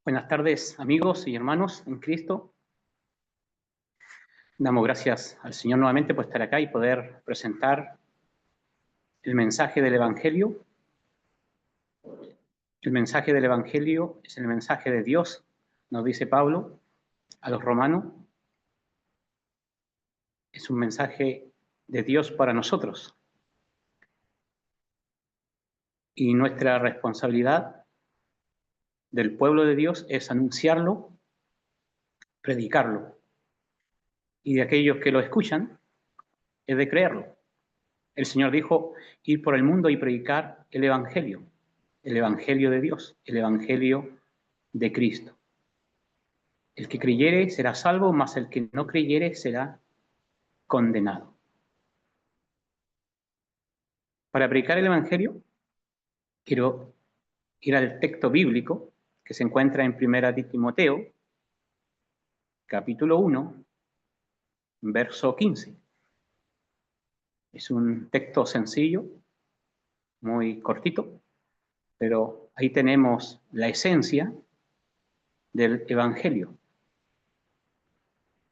Buenas tardes, amigos y hermanos en Cristo. Damos gracias al Señor nuevamente por estar acá y poder presentar el mensaje del Evangelio. El mensaje del Evangelio es el mensaje de Dios, nos dice Pablo a los romanos. Es un mensaje de Dios para nosotros. Y nuestra responsabilidad del pueblo de Dios es anunciarlo, predicarlo. Y de aquellos que lo escuchan, es de creerlo. El Señor dijo, ir por el mundo y predicar el Evangelio de Dios, el Evangelio de Cristo. El que creyere será salvo, mas el que no creyere será condenado. Para predicar el Evangelio, quiero ir al texto bíblico que se encuentra en 1 de Timoteo, capítulo 1, verso 15. Es un texto sencillo, muy cortito, pero ahí tenemos la esencia del Evangelio.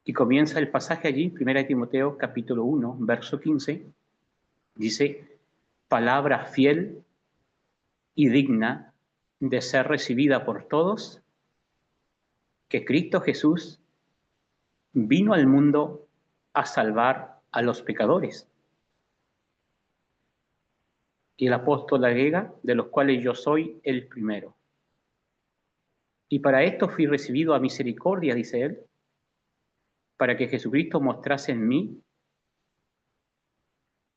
Y comienza el pasaje allí, 1 de Timoteo, capítulo 1, verso 15, dice, palabra fiel y digna de ser recibida por todos, que Cristo Jesús vino al mundo a salvar a los pecadores. Y el apóstol agrega, de los cuales yo soy el primero. Y para esto fui recibido a misericordia, dice él, para que Jesucristo mostrase en mí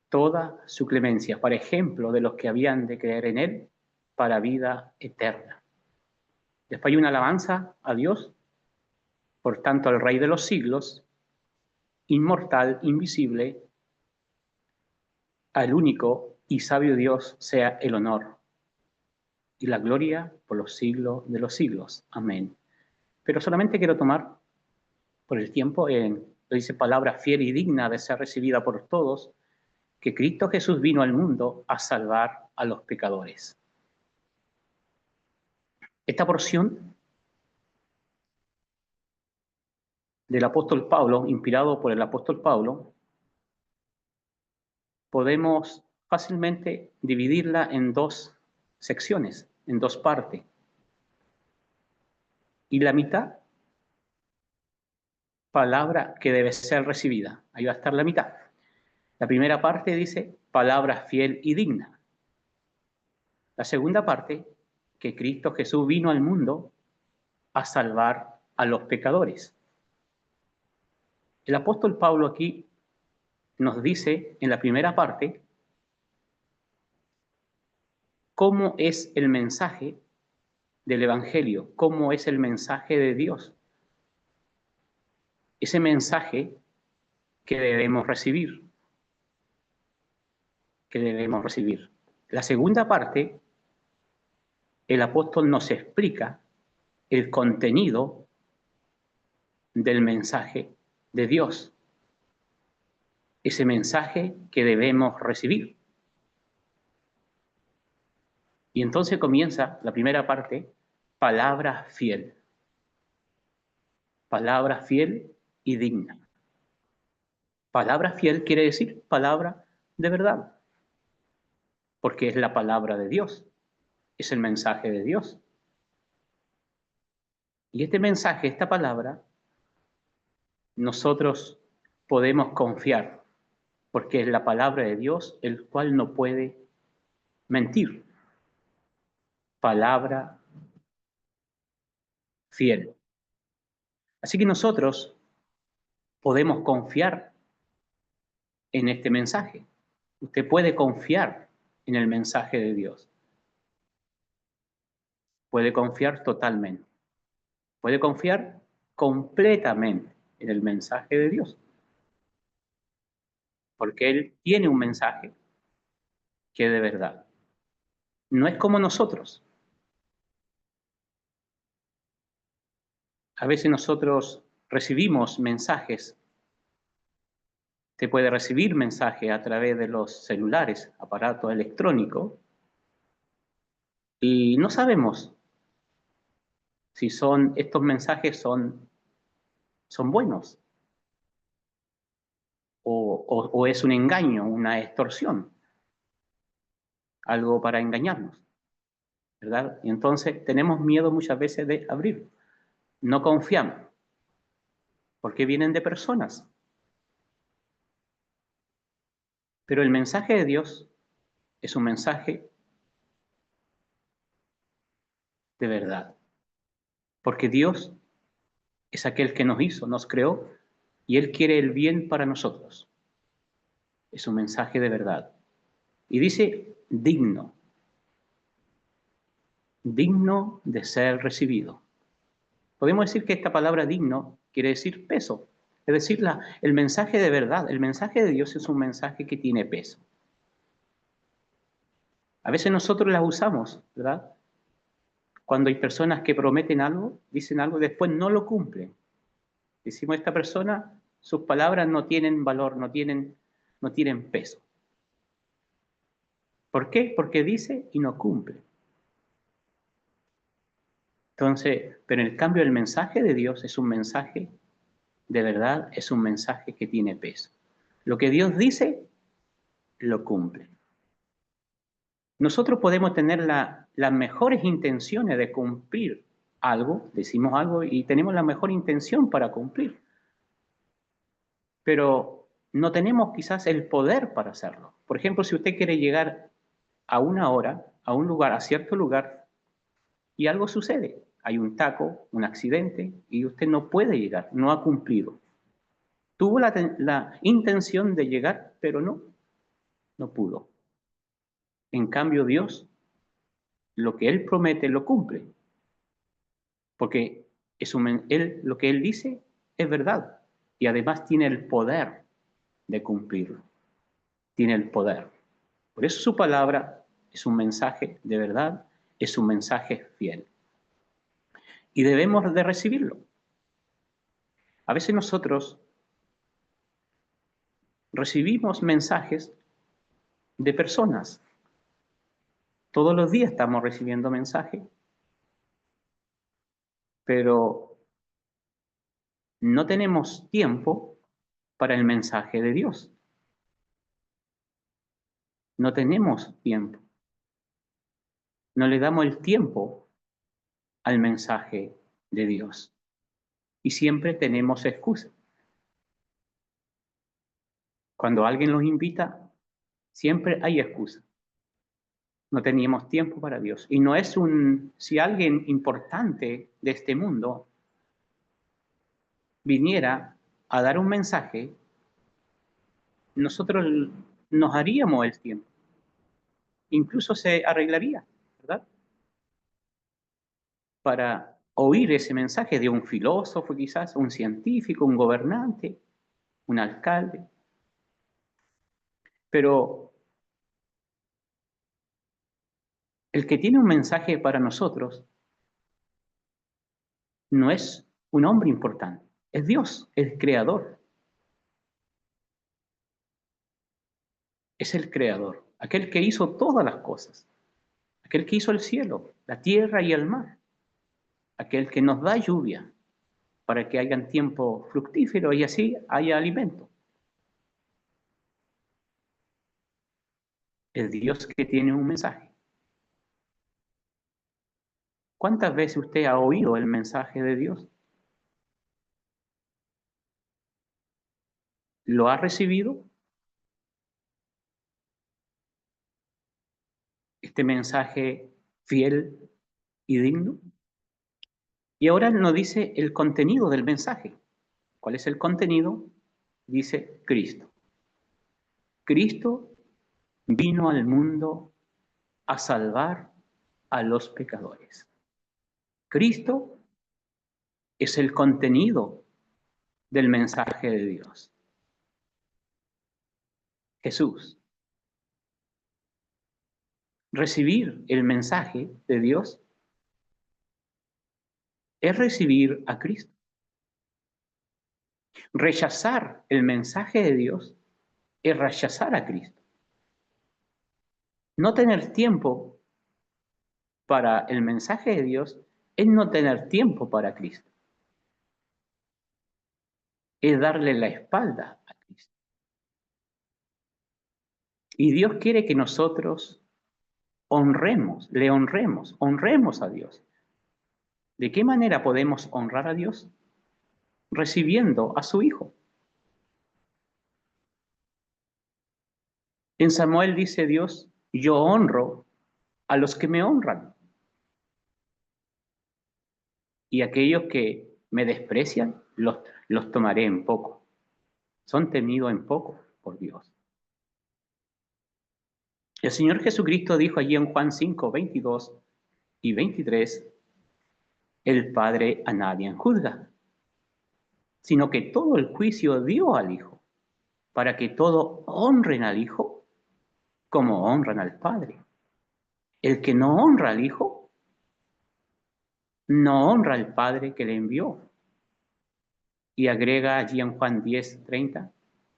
toda su clemencia, para ejemplo de los que habían de creer en él, para vida eterna. Después hay una alabanza a Dios, por tanto al Rey de los siglos, inmortal, invisible, al único y sabio Dios sea el honor y la gloria por los siglos de los siglos. Amén. Pero solamente quiero tomar por el tiempo, dice palabra fiel y digna de ser recibida por todos, que Cristo Jesús vino al mundo a salvar a los pecadores. Esta porción del apóstol Pablo, inspirado por el apóstol Pablo, podemos fácilmente dividirla en dos secciones, en dos partes. Y la mitad, palabra que debe ser recibida. Ahí va a estar la mitad. La primera parte dice, palabra fiel y digna. La segunda parte, que Cristo Jesús vino al mundo a salvar a los pecadores. El apóstol Pablo aquí nos dice en la primera parte cómo es el mensaje del Evangelio, cómo es el mensaje de Dios. Ese mensaje que debemos recibir, La segunda parte, el apóstol nos explica el contenido del mensaje de Dios, ese mensaje que debemos recibir. Y entonces comienza la primera parte, palabra fiel y digna. Palabra fiel quiere decir palabra de verdad, porque es la palabra de Dios, es el mensaje de Dios. Y este mensaje, esta palabra, nosotros podemos confiar, porque es la palabra de Dios, el cual no puede mentir. Palabra fiel. Así que nosotros podemos confiar en este mensaje. Usted puede confiar en el mensaje de Dios. Puede confiar totalmente. Puede confiar completamente en el mensaje de Dios. Porque Él tiene un mensaje que es de verdad. No es como nosotros. A veces nosotros recibimos mensajes Se puede recibir mensajes a través de los celulares, aparatos electrónicos, y no sabemos si estos mensajes son buenos o es un engaño, una extorsión, algo para engañarnos, ¿verdad? Y entonces tenemos miedo muchas veces de abrir. No confiamos, porque vienen de personas. Pero el mensaje de Dios es un mensaje de verdad, porque Dios es aquel que nos hizo, nos creó, y Él quiere el bien para nosotros. Es un mensaje de verdad. Y dice digno, digno de ser recibido. Podemos decir que esta palabra digno quiere decir peso. Es decir, el mensaje de verdad, el mensaje de Dios es un mensaje que tiene peso. A veces nosotros las usamos, ¿verdad? Cuando hay personas que prometen algo, dicen algo y después no lo cumplen. Decimos, esta persona, sus palabras no tienen valor, no tienen peso. ¿Por qué? Porque dice y no cumple. Entonces, pero en el cambio el mensaje de Dios es un mensaje de verdad, es un mensaje que tiene peso. Lo que Dios dice, lo cumple. Nosotros podemos tener las mejores intenciones de cumplir algo, decimos algo y tenemos la mejor intención para cumplir, pero no tenemos quizás el poder para hacerlo. Por ejemplo, si usted quiere llegar a una hora, a un lugar, a cierto lugar, y algo sucede, hay un taco, un accidente, y usted no puede llegar, no ha cumplido. Tuvo la intención de llegar, pero no pudo. En cambio, Dios, lo que Él promete, lo cumple. Porque lo que Él dice es verdad. Y además tiene el poder de cumplirlo. Tiene el poder. Por eso su palabra es un mensaje de verdad, es un mensaje fiel. Y debemos de recibirlo. A veces nosotros recibimos mensajes de personas. Todos los días estamos recibiendo mensajes, pero no tenemos tiempo para el mensaje de Dios. No tenemos tiempo. No le damos el tiempo al mensaje de Dios. Y siempre tenemos excusas. Cuando alguien nos invita, siempre hay excusas. No teníamos tiempo para Dios. Y no es si alguien importante de este mundo viniera a dar un mensaje, nosotros nos haríamos el tiempo. Incluso se arreglaría, ¿verdad? Para oír ese mensaje de un filósofo quizás, un científico, un gobernante, un alcalde. Pero el que tiene un mensaje para nosotros no es un hombre importante, es Dios, el creador. Es el creador, aquel que hizo todas las cosas, aquel que hizo el cielo, la tierra y el mar, aquel que nos da lluvia para que haya tiempo fructífero y así haya alimento. Es Dios que tiene un mensaje. ¿Cuántas veces usted ha oído el mensaje de Dios? ¿Lo ha recibido? Este mensaje fiel y digno. Y ahora nos dice el contenido del mensaje. ¿Cuál es el contenido? Dice Cristo. Cristo vino al mundo a salvar a los pecadores. Cristo es el contenido del mensaje de Dios. Jesús. Recibir el mensaje de Dios es recibir a Cristo. Rechazar el mensaje de Dios es rechazar a Cristo. No tener tiempo para el mensaje de Dios es no tener tiempo para Cristo. Es darle la espalda a Cristo. Y Dios quiere que nosotros honremos a Dios. ¿De qué manera podemos honrar a Dios? Recibiendo a su Hijo. En Samuel dice Dios, yo honro a los que me honran. Y aquellos que me desprecian, los tomaré en poco. Son temidos en poco por Dios. El Señor Jesucristo dijo allí en Juan 5, 22 y 23, el Padre a nadie juzga, sino que todo el juicio dio al Hijo, para que todos honren al Hijo como honran al Padre. El que no honra al Hijo, no honra al Padre que le envió. Y agrega allí en Juan 10, 30,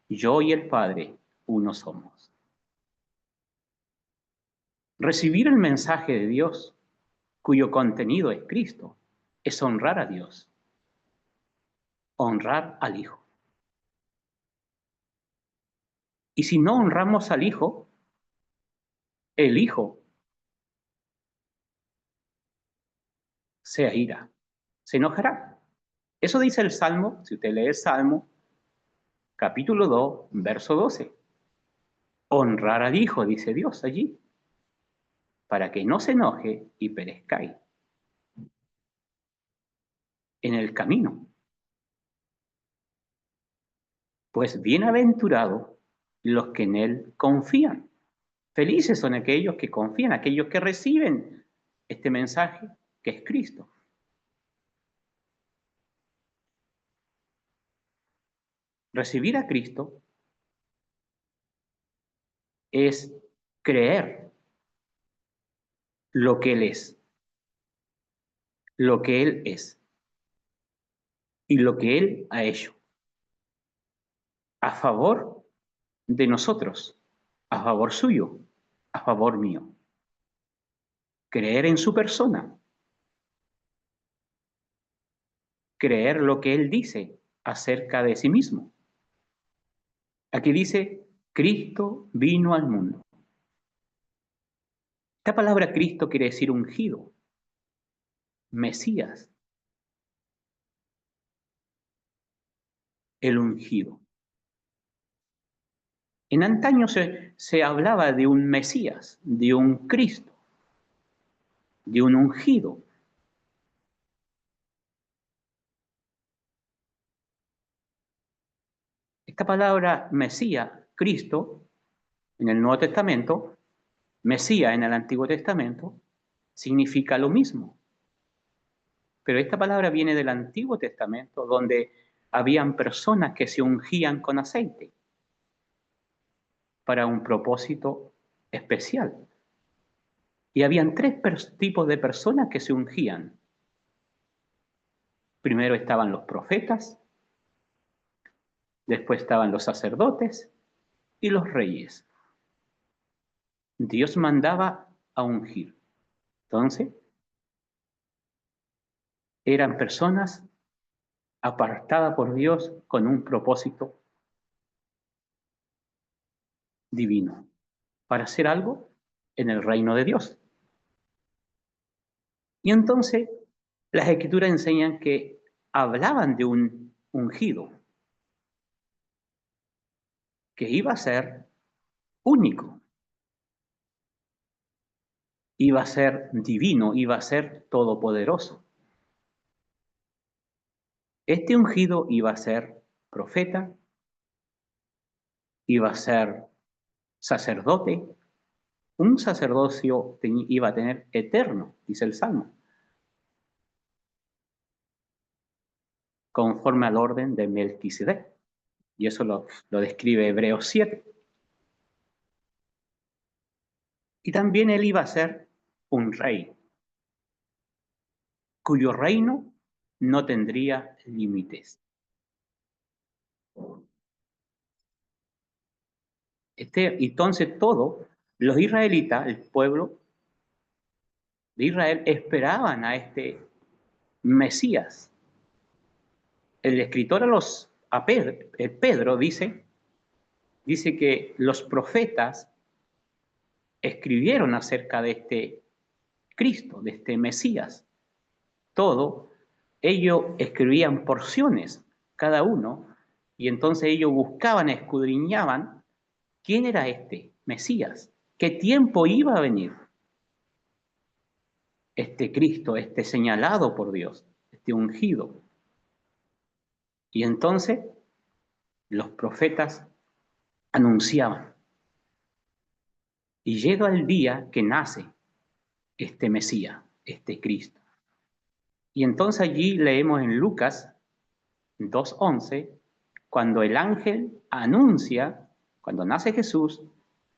yo y el Padre uno somos. Recibir el mensaje de Dios, cuyo contenido es Cristo, es honrar a Dios, honrar al Hijo. Y si no honramos al Hijo, el Hijo se aira, se enojará. Eso dice el Salmo, si usted lee el Salmo, capítulo 2, verso 12. Honrar al Hijo, dice Dios allí, para que no se enoje y perezcáis en el camino. Pues bienaventurados los que en Él confían. Felices son aquellos que confían, aquellos que reciben este mensaje que es Cristo. Recibir a Cristo es creer lo que Él es, lo que Él es y lo que Él ha hecho a favor de nosotros, a favor suyo, a favor mío. Creer en su persona, creer lo que Él dice acerca de sí mismo. Aquí dice, Cristo vino al mundo. Esta palabra Cristo quiere decir ungido, Mesías, el ungido. En antaño se hablaba de un Mesías, de un Cristo, de un ungido. Esta palabra Mesías, Cristo, en el Nuevo Testamento, Mesías en el Antiguo Testamento, significa lo mismo. Pero esta palabra viene del Antiguo Testamento, donde habían personas que se ungían con aceite para un propósito especial. Y habían tres tipos de personas que se ungían. Primero estaban los profetas, después estaban los sacerdotes y los reyes. Dios mandaba a ungir. Entonces, eran personas apartadas por Dios con un propósito divino, para hacer algo en el reino de Dios. Y entonces, las escrituras enseñan que hablaban de un ungido, que iba a ser único, iba a ser divino, iba a ser todopoderoso. Este ungido iba a ser profeta, iba a ser sacerdote, un sacerdocio iba a tener eterno, dice el Salmo, conforme al orden de Melquisedec. Y eso lo describe Hebreos 7. Y también él iba a ser un rey, cuyo reino no tendría límites. Entonces todos los israelitas, el pueblo de Israel, esperaban a este Mesías. El escritor a Pedro dice que los profetas escribieron acerca de este Cristo, de este Mesías. Todo, ellos escribían porciones, cada uno, y entonces ellos buscaban, escudriñaban quién era este Mesías, qué tiempo iba a venir este Cristo, este señalado por Dios, este ungido. Y entonces los profetas anunciaban. Y llega el día que nace este Mesías, este Cristo. Y entonces allí leemos en Lucas 2:11, cuando el ángel anuncia, cuando nace Jesús,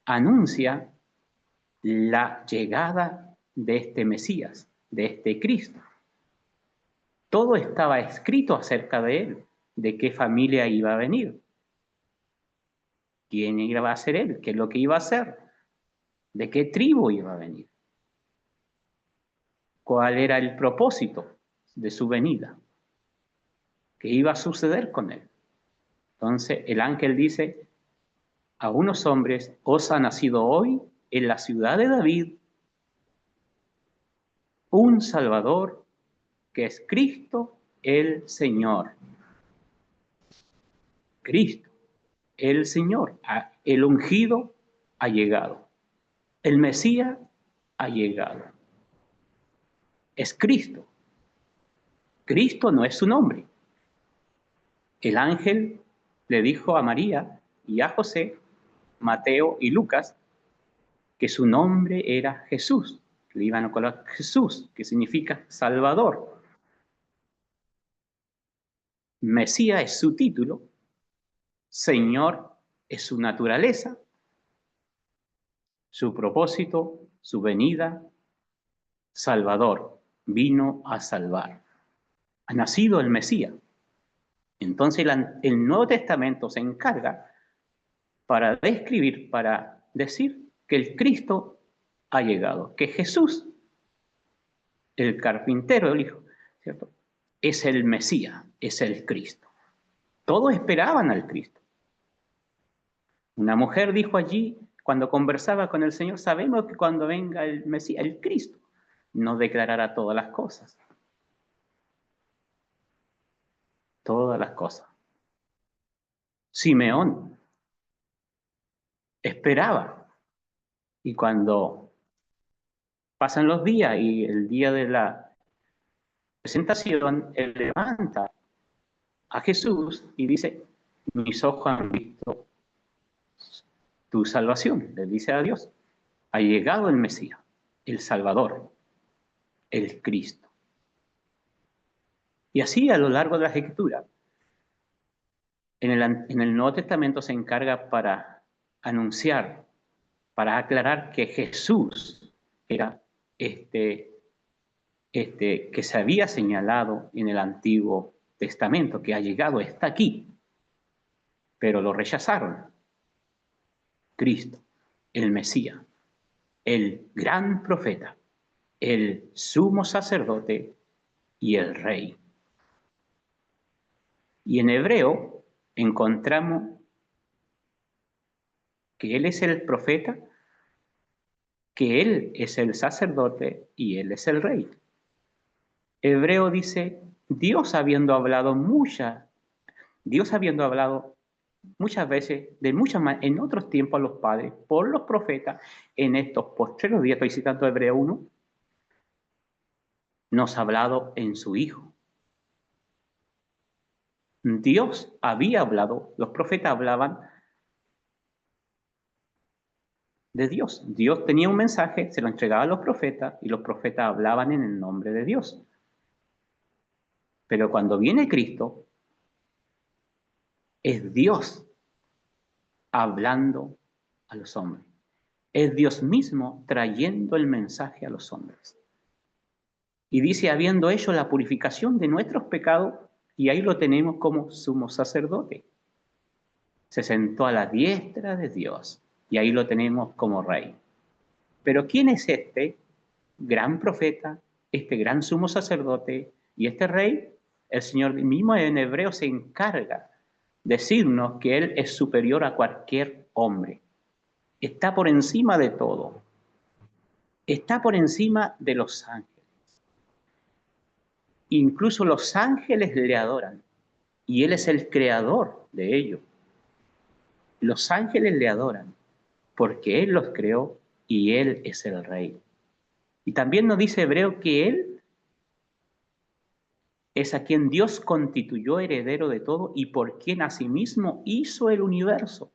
anuncia la llegada de este Mesías, de este Cristo. Todo estaba escrito acerca de él, de qué familia iba a venir, quién iba a ser él, qué es lo que iba a hacer, de qué tribu iba a venir, cuál era el propósito de su venida, qué iba a suceder con él. Entonces el ángel dice, a unos hombres os ha nacido hoy en la ciudad de David un Salvador que es Cristo el Señor. Cristo, el Señor, el ungido ha llegado. El Mesías ha llegado. Es Cristo. Cristo no es su nombre. El ángel le dijo a María y a José, Mateo y Lucas, que su nombre era Jesús. Le iban a colocar Jesús, que significa Salvador. Mesías es su título, Señor es su naturaleza, su propósito, su venida, Salvador, vino a salvar. Ha nacido el Mesías. Entonces el Nuevo Testamento se encarga para describir, para decir que el Cristo ha llegado, que Jesús, el carpintero, el Hijo, ¿cierto?, es el Mesías, es el Cristo. Todos esperaban al Cristo. Una mujer dijo allí, cuando conversaba con el Señor, sabemos que cuando venga el Mesías, el Cristo, nos declarará todas las cosas. Todas las cosas. Simeón esperaba. Y cuando pasan los días y el día de la presentación, él levanta a Jesús y dice, mis ojos han visto tu salvación, le dice a Dios. Ha llegado el Mesías, el Salvador, el Cristo. Y así a lo largo de las Escrituras, en el Nuevo Testamento se encarga para anunciar, para aclarar que Jesús era que se había señalado en el Antiguo Testamento, que ha llegado, está aquí, pero lo rechazaron. Cristo, el Mesías, el gran profeta, el sumo sacerdote y el rey. Y en hebreo encontramos que Él es el profeta, que Él es el sacerdote y Él es el rey. Hebreo dice, Dios habiendo hablado muchas veces, en otros tiempos a los padres, por los profetas, en estos postreros días, estoy citando Hebreo 1, nos ha hablado en su Hijo. Dios había hablado, los profetas hablaban de Dios. Dios tenía un mensaje, se lo entregaba a los profetas y los profetas hablaban en el nombre de Dios. Pero cuando viene Cristo, es Dios hablando a los hombres. Es Dios mismo trayendo el mensaje a los hombres. Y dice, habiendo hecho la purificación de nuestros pecados, y ahí lo tenemos como sumo sacerdote. Se sentó a la diestra de Dios. y ahí lo tenemos como rey. Pero ¿quién es este gran profeta, este gran sumo sacerdote y este rey? El Señor mismo en hebreo se encarga de decirnos que Él es superior a cualquier hombre. Está por encima de todo. Está por encima de los ángeles. Incluso los ángeles le adoran y Él es el creador de ellos. Los ángeles le adoran porque Él los creó y Él es el rey. Y también nos dice Hebreo que Él es a quien Dios constituyó heredero de todo y por quien asimismo hizo el universo,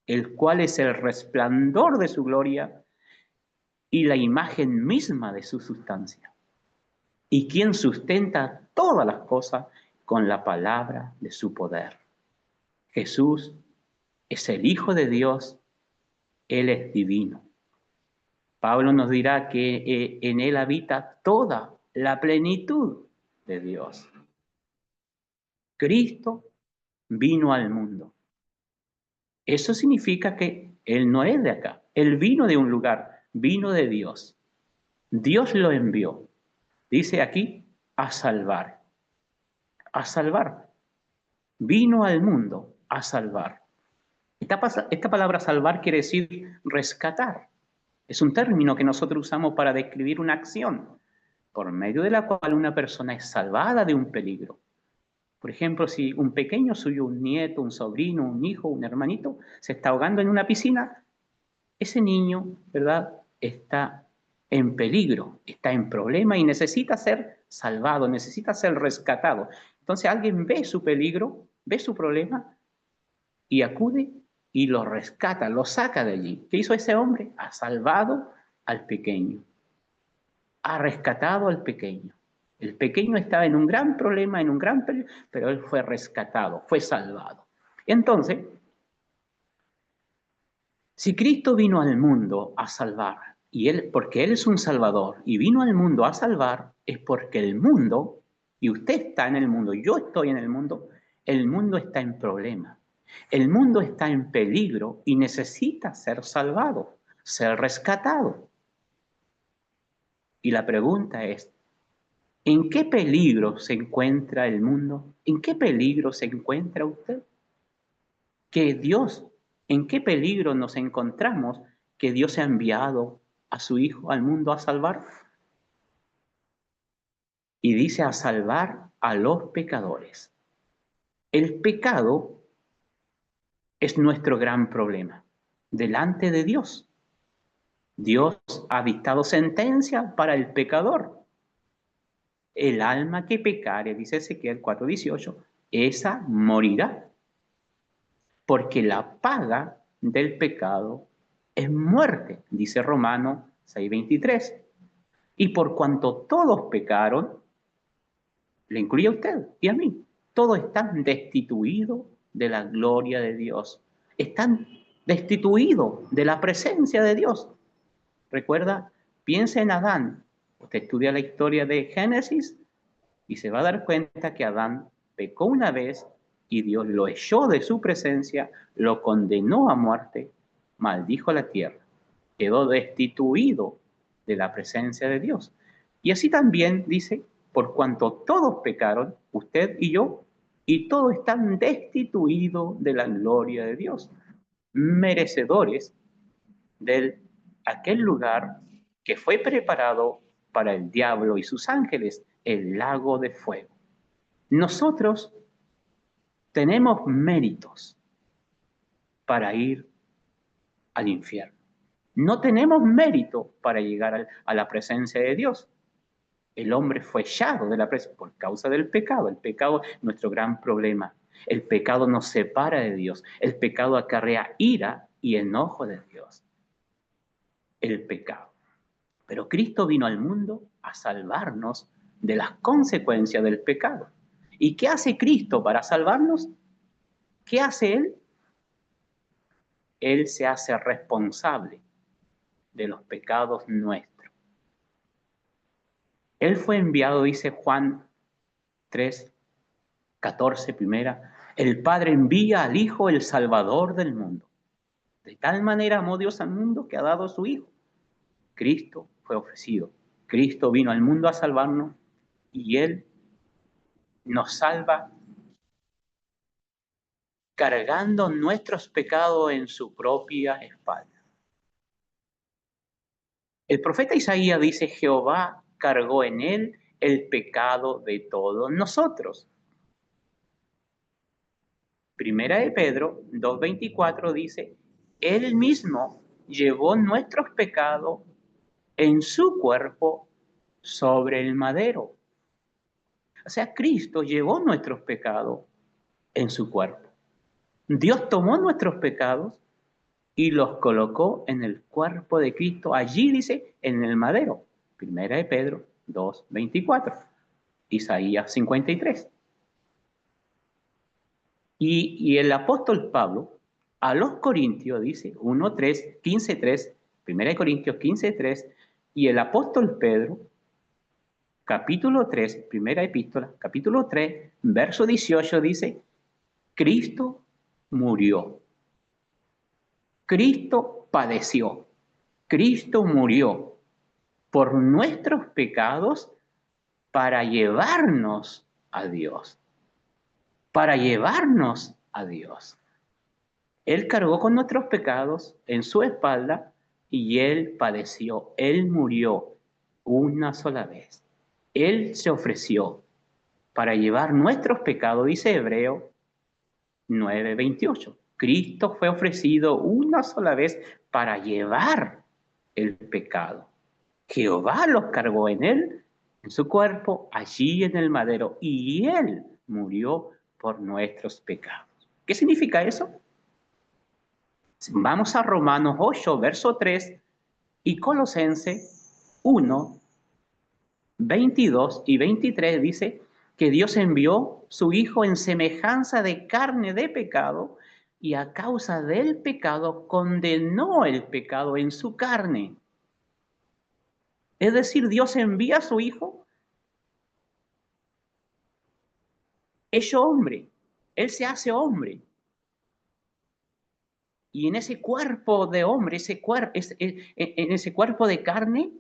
el cual es el resplandor de su gloria y la imagen misma de su sustancia, y quien sustenta todas las cosas con la palabra de su poder. Jesús es el Hijo de Dios, Él es divino. Pablo nos dirá que en Él habita toda la plenitud de Dios. Cristo vino al mundo. Eso significa que Él no es de acá. Él vino de un lugar, vino de Dios. Dios lo envió. Dice aquí, a salvar. A salvar. Vino al mundo a salvar. Esta palabra salvar quiere decir rescatar. Es un término que nosotros usamos para describir una acción por medio de la cual una persona es salvada de un peligro. Por ejemplo, si un pequeño suyo, un nieto, un sobrino, un hijo, un hermanito, se está ahogando en una piscina, ese niño, ¿verdad?, está en peligro, está en problema y necesita ser salvado, necesita ser rescatado. Entonces alguien ve su peligro, ve su problema y acude y lo rescata, lo saca de allí. ¿Qué hizo ese hombre? Ha salvado al pequeño, ha rescatado al pequeño. El pequeño estaba en un gran problema, en un gran peligro, pero él fue rescatado, fue salvado. Entonces, si Cristo vino al mundo a salvar, y él, porque Él es un salvador, y vino al mundo a salvar, es porque el mundo, y usted está en el mundo, yo estoy en el mundo está en problema. El mundo está en peligro y necesita ser salvado, ser rescatado. Y la pregunta es, ¿en qué peligro se encuentra el mundo? ¿En qué peligro se encuentra usted? Que Dios, ¿en qué peligro nos encontramos que Dios ha enviado a su Hijo al mundo a salvar? Y dice a salvar a los pecadores. El pecado es nuestro gran problema delante de Dios. Dios ha dictado sentencia para el pecador. El alma que pecare, dice Ezequiel 4:18, esa morirá. Porque la paga del pecado es muerte, dice Romanos 6:23. Y por cuanto todos pecaron, le incluye a usted y a mí, todos están destituidos de la gloria de Dios. Están destituidos de la presencia de Dios. Recuerda, piensa en Adán. Usted estudia la historia de Génesis y se va a dar cuenta que Adán pecó una vez y Dios lo echó de su presencia, lo condenó a muerte, maldijo la tierra, quedó destituido de la presencia de Dios. Y así también dice, por cuanto todos pecaron, usted y yo, y todos están destituidos de la gloria de Dios, merecedores de aquel lugar que fue preparado para el diablo y sus ángeles, el lago de fuego. Nosotros tenemos méritos para ir al infierno. No tenemos mérito para llegar a la presencia de Dios. El hombre fue echado de la presencia por causa del pecado. El pecado es nuestro gran problema. El pecado nos separa de Dios. El pecado acarrea ira y enojo de Dios. El pecado. Pero Cristo vino al mundo a salvarnos de las consecuencias del pecado. ¿Y qué hace Cristo para salvarnos? ¿Qué hace Él? Él se hace responsable de los pecados nuestros. Él fue enviado, dice Juan 3:14, primera, el Padre envía al Hijo el Salvador del mundo. De tal manera amó Dios al mundo que ha dado a su Hijo. Cristo fue ofrecido. Cristo vino al mundo a salvarnos y Él nos salva cargando nuestros pecados en su propia espalda. El profeta Isaías dice, Jehová cargó en él el pecado de todos nosotros. Primera de Pedro 2:24 dice, él mismo llevó nuestros pecados en su cuerpo sobre el madero. O sea, Cristo llevó nuestros pecados en su cuerpo. Dios tomó nuestros pecados y los colocó en el cuerpo de Cristo. Allí dice, en el madero. Primera de Pedro 2:24. Isaías 53. Y el apóstol Pablo a los Corintios dice 1:3, 15:3, Primera de Corintios 15:3, y el apóstol Pedro, capítulo 3, primera epístola, capítulo 3, verso 18 dice, Cristo murió, Cristo padeció, Cristo murió por nuestros pecados para llevarnos a Dios, para llevarnos a Dios. Él cargó con nuestros pecados en su espalda y Él padeció, Él murió una sola vez. Él se ofreció para llevar nuestros pecados, dice Hebreo 9:28. Cristo fue ofrecido una sola vez para llevar el pecado. Jehová los cargó en él, en su cuerpo, allí en el madero, y Él murió por nuestros pecados. ¿Qué significa eso? Vamos a Romanos 8, verso 3 y Colosenses 1, 22 y 23 dice que Dios envió su Hijo en semejanza de carne de pecado y a causa del pecado condenó el pecado en su carne. Es decir, Dios envía a su Hijo hecho hombre. Él se hace hombre. Y en ese cuerpo de hombre, en ese cuerpo de carne,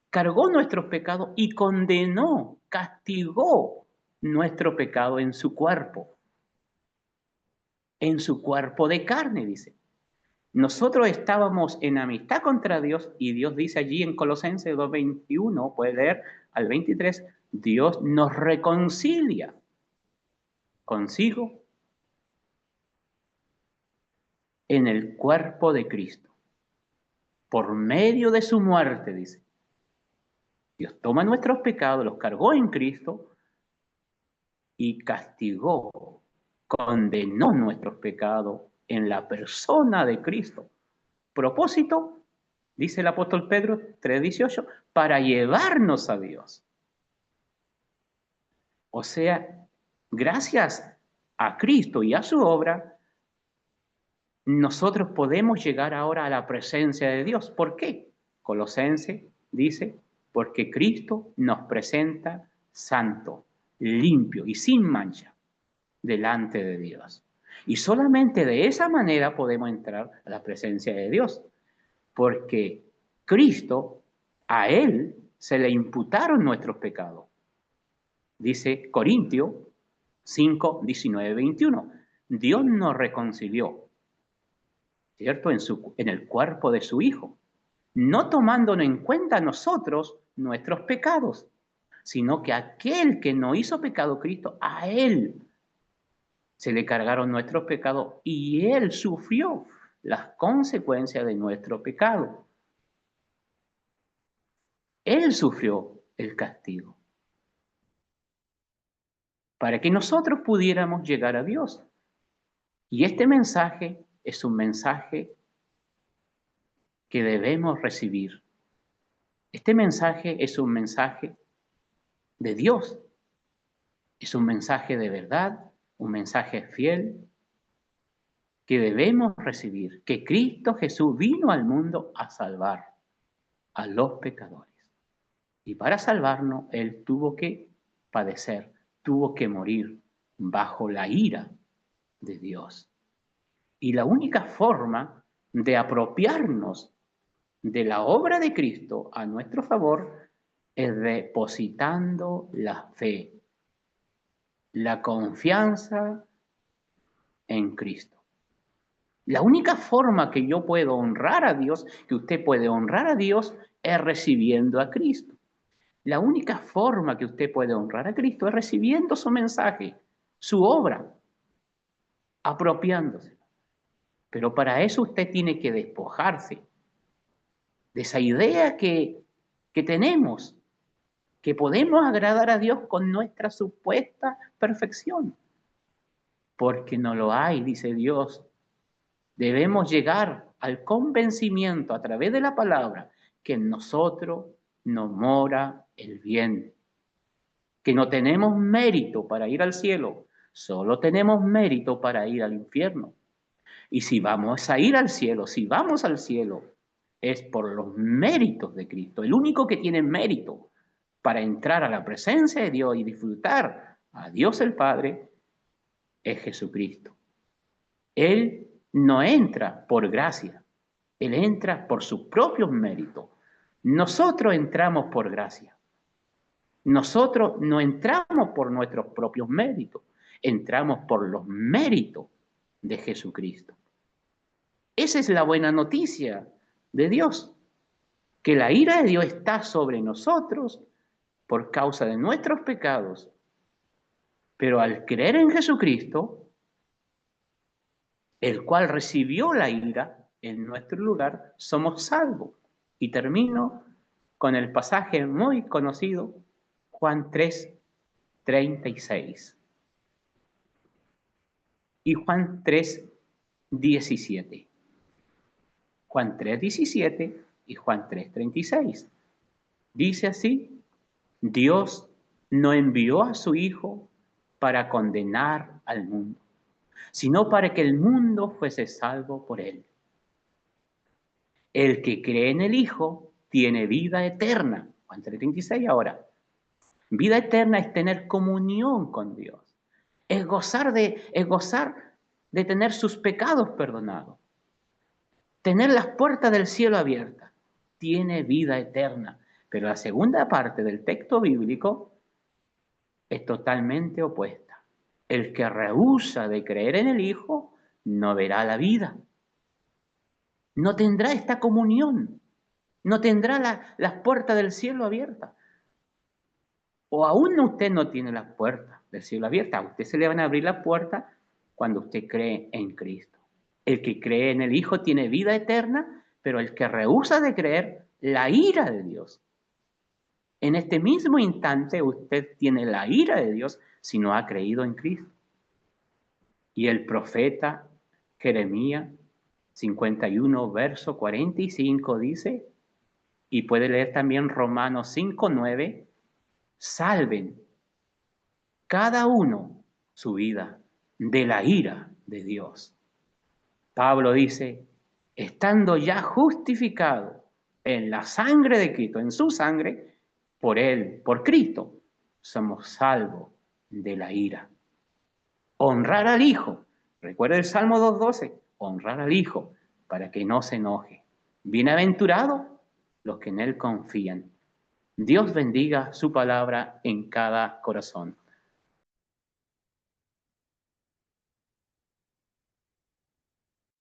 cargó nuestros pecados y condenó, castigó nuestro pecado en su cuerpo de carne, dice. Nosotros estábamos en amistad contra Dios y Dios dice allí en Colosenses 2:21, puede leer al 23, Dios nos reconcilia consigo en el cuerpo de Cristo. Por medio de su muerte, dice. Dios toma nuestros pecados, los cargó en Cristo y castigó, condenó nuestros pecados en la persona de Cristo. Propósito, dice el apóstol Pedro 3:18, para llevarnos a Dios. O sea, gracias a Cristo y a su obra, nosotros podemos llegar ahora a la presencia de Dios. ¿Por qué? Colosenses dice, porque Cristo nos presenta santo, limpio y sin mancha delante de Dios. Y solamente de esa manera podemos entrar a la presencia de Dios, porque Cristo, a Él se le imputaron nuestros pecados. Dice Corintios 5, 19, 21. Dios nos reconcilió, ¿cierto? En el cuerpo de su Hijo, no tomándonos en cuenta nosotros nuestros pecados, sino que aquel que no hizo pecado, Cristo, a Él se le cargaron nuestros pecados y Él sufrió las consecuencias de nuestro pecado. Él sufrió el castigo para que nosotros pudiéramos llegar a Dios. Y este mensaje es un mensaje que debemos recibir. Este mensaje es un mensaje de Dios. Es un mensaje de verdad, un mensaje fiel que debemos recibir, que Cristo Jesús vino al mundo a salvar a los pecadores. Y para salvarnos, Él tuvo que padecer, tuvo que morir bajo la ira de Dios. Y la única forma de apropiarnos de la obra de Cristo a nuestro favor es depositando la fe, la confianza en Cristo. La única forma que yo puedo honrar a Dios, que usted puede honrar a Dios, es recibiendo a Cristo. La única forma que usted puede honrar a Cristo es recibiendo su mensaje, su obra, apropiándose. Pero para eso usted tiene que despojarse de esa idea que tenemos, que podemos agradar a Dios con nuestra supuesta perfección. Porque no lo hay, dice Dios. Debemos llegar al convencimiento a través de la palabra que en nosotros no mora el bien, que no tenemos mérito para ir al cielo, solo tenemos mérito para ir al infierno. Y si vamos a ir al cielo, si vamos al cielo, es por los méritos de Cristo. El único que tiene mérito para entrar a la presencia de Dios y disfrutar a Dios el Padre es Jesucristo. Él no entra por gracia, Él entra por sus propios méritos. Nosotros entramos por gracia. Nosotros no entramos por nuestros propios méritos, entramos por los méritos de Jesucristo. Esa es la buena noticia de Dios, que la ira de Dios está sobre nosotros por causa de nuestros pecados, pero al creer en Jesucristo, el cual recibió la ira en nuestro lugar, somos salvos. Y termino con el pasaje muy conocido, Juan 3:36 y Juan 3:17. Juan 3:17 y Juan 3:36. Dice así: Dios no envió a su Hijo para condenar al mundo, sino para que el mundo fuese salvo por él. El que cree en el Hijo tiene vida eterna. Juan 3:36 ahora. Vida eterna es tener comunión con Dios. Es gozar de tener sus pecados perdonados. Tener las puertas del cielo abiertas. Tiene vida eterna. Pero la segunda parte del texto bíblico es totalmente opuesta. El que rehúsa de creer en el Hijo no verá la vida. No tendrá esta comunión. No tendrá las puertas del cielo abiertas. O aún usted no tiene las puertas del cielo abiertas. A usted se le van a abrir las puertas cuando usted cree en Cristo. El que cree en el Hijo tiene vida eterna, pero el que rehúsa de creer, la ira de Dios. En este mismo instante usted tiene la ira de Dios si no ha creído en Cristo. Y el profeta Jeremías 51, verso 45 dice, y puede leer también Romanos 5:9, salven cada uno su vida de la ira de Dios. Pablo dice, estando ya justificado en la sangre de Cristo, en su sangre, por él, por Cristo, somos salvos de la ira. Honrar al Hijo. Recuerda el Salmo 2:12, honrar al Hijo para que no se enoje. Bienaventurados los que en Él confían. Dios bendiga su palabra en cada corazón.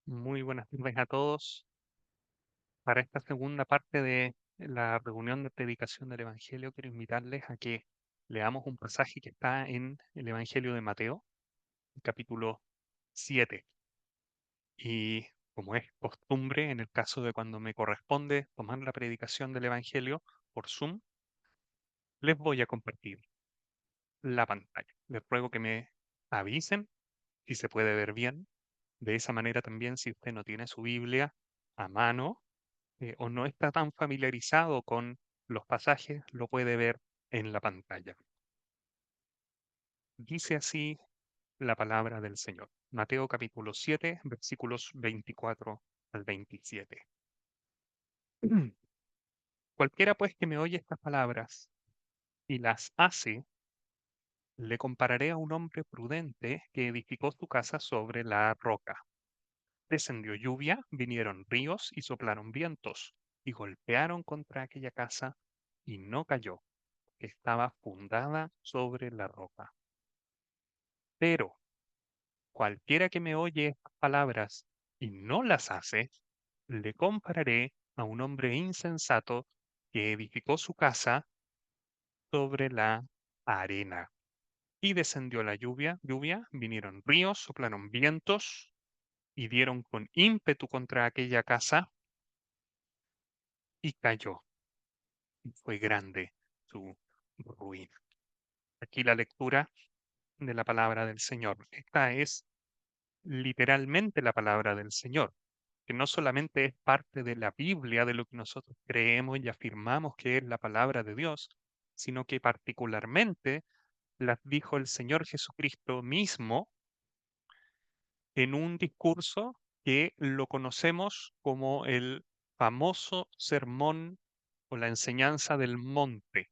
Muy buenas tardes a todos. Para esta segunda parte de la reunión de predicación del Evangelio, quiero invitarles a que leamos un pasaje que está en el Evangelio de Mateo, capítulo 7. Y como es costumbre, en el caso de cuando me corresponde tomar la predicación del Evangelio por Zoom, les voy a compartir la pantalla. Les ruego que me avisen si se puede ver bien. De esa manera también, si usted no tiene su Biblia a mano, o no está tan familiarizado con los pasajes, lo puede ver en la pantalla. Dice así la palabra del Señor. Mateo capítulo 7, versículos 24 al 27. Cualquiera pues que me oye estas palabras y las hace, le compararé a un hombre prudente que edificó su casa sobre la roca. Descendió lluvia, vinieron ríos y soplaron vientos, y golpearon contra aquella casa, y no cayó, que estaba fundada sobre la roca. Pero cualquiera que me oye estas palabras y no las hace, le compararé a un hombre insensato que edificó su casa sobre la arena. Y descendió la lluvia, vinieron ríos, soplaron vientos y dieron con ímpetu contra aquella casa y cayó. Y fue grande su ruina. Aquí la lectura de la palabra del Señor. Esta es literalmente la palabra del Señor, que no solamente es parte de la Biblia, de lo que nosotros creemos y afirmamos que es la palabra de Dios, sino que particularmente las dijo el Señor Jesucristo mismo en un discurso que lo conocemos como el famoso sermón o la enseñanza del monte.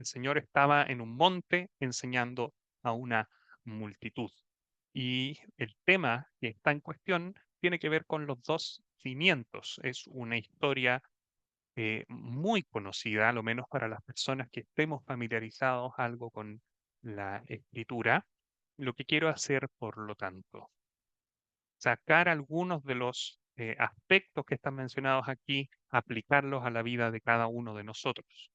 El Señor estaba en un monte enseñando a una multitud. Y el tema que está en cuestión tiene que ver con los dos cimientos. Es una historia muy conocida, a lo menos para las personas que estemos familiarizados algo con la escritura. Lo que quiero hacer, por lo tanto, sacar algunos de los aspectos que están mencionados aquí, aplicarlos a la vida de cada uno de nosotros.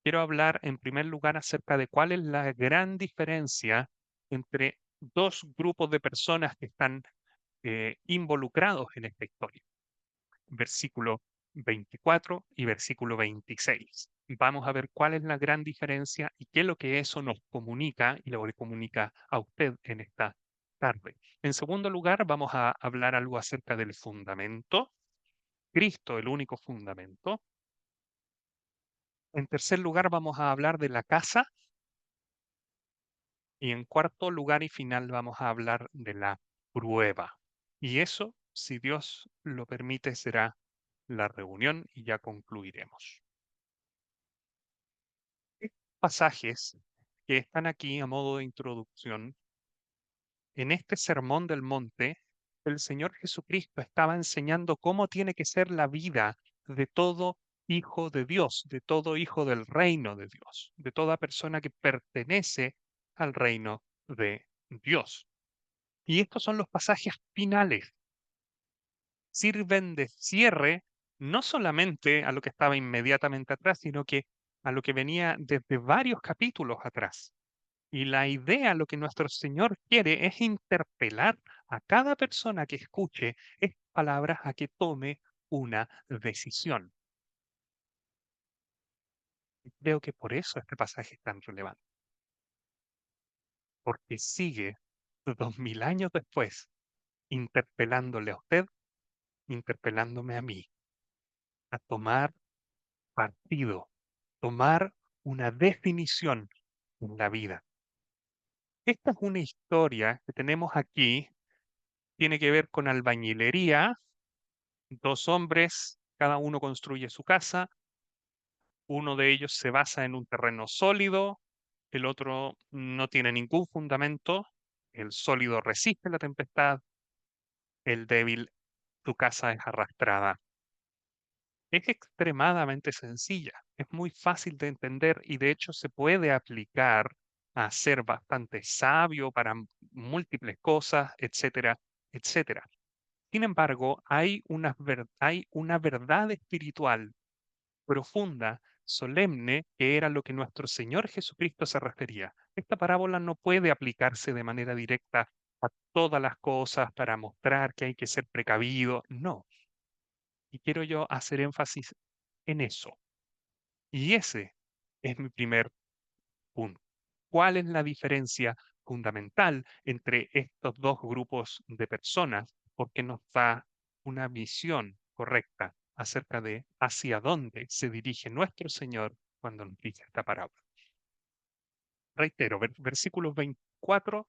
Quiero hablar en primer lugar acerca de cuál es la gran diferencia entre dos grupos de personas que están involucrados en esta historia. Versículo 24 y versículo 26. Vamos a ver cuál es la gran diferencia y qué es lo que eso nos comunica y lo que comunica a usted en esta tarde. En segundo lugar, vamos a hablar algo acerca del fundamento. Cristo, el único fundamento. En tercer lugar, vamos a hablar de la casa. Y en cuarto lugar y final, vamos a hablar de la prueba. Y eso, si Dios lo permite, será la reunión y ya concluiremos. Estos pasajes que están aquí a modo de introducción, en este sermón del monte, el Señor Jesucristo estaba enseñando cómo tiene que ser la vida de todo hijo de Dios, de todo hijo del reino de Dios, de toda persona que pertenece al reino de Dios. Y estos son los pasajes finales. Sirven de cierre no solamente a lo que estaba inmediatamente atrás, sino que a lo que venía desde varios capítulos atrás. Y la idea, lo que nuestro Señor quiere es interpelar a cada persona que escuche estas palabras a que tome una decisión. Y creo que por eso este pasaje es tan relevante, porque sigue 2000 años después interpelándole a usted, interpelándome a mí, a tomar partido, tomar una definición en la vida. Esta es una historia que tenemos aquí, tiene que ver con albañilería. Dos hombres, cada uno construye su casa, uno de ellos se basa en un terreno sólido, el otro no tiene ningún fundamento, el sólido resiste la tempestad, el débil, su casa es arrastrada. Es extremadamente sencilla, es muy fácil de entender y de hecho se puede aplicar a ser bastante sabio para múltiples cosas, etcétera, etcétera. Sin embargo, hay una verdad espiritual profunda, solemne, que era lo que nuestro Señor Jesucristo se refería. Esta parábola no puede aplicarse de manera directa a todas las cosas para mostrar que hay que ser precavido, no. Y quiero yo hacer énfasis en eso. Y ese es mi primer punto. ¿Cuál es la diferencia fundamental entre estos dos grupos de personas? Porque nos da una visión correcta acerca de hacia dónde se dirige nuestro Señor cuando nos dice esta parábola. Reitero, versículos 24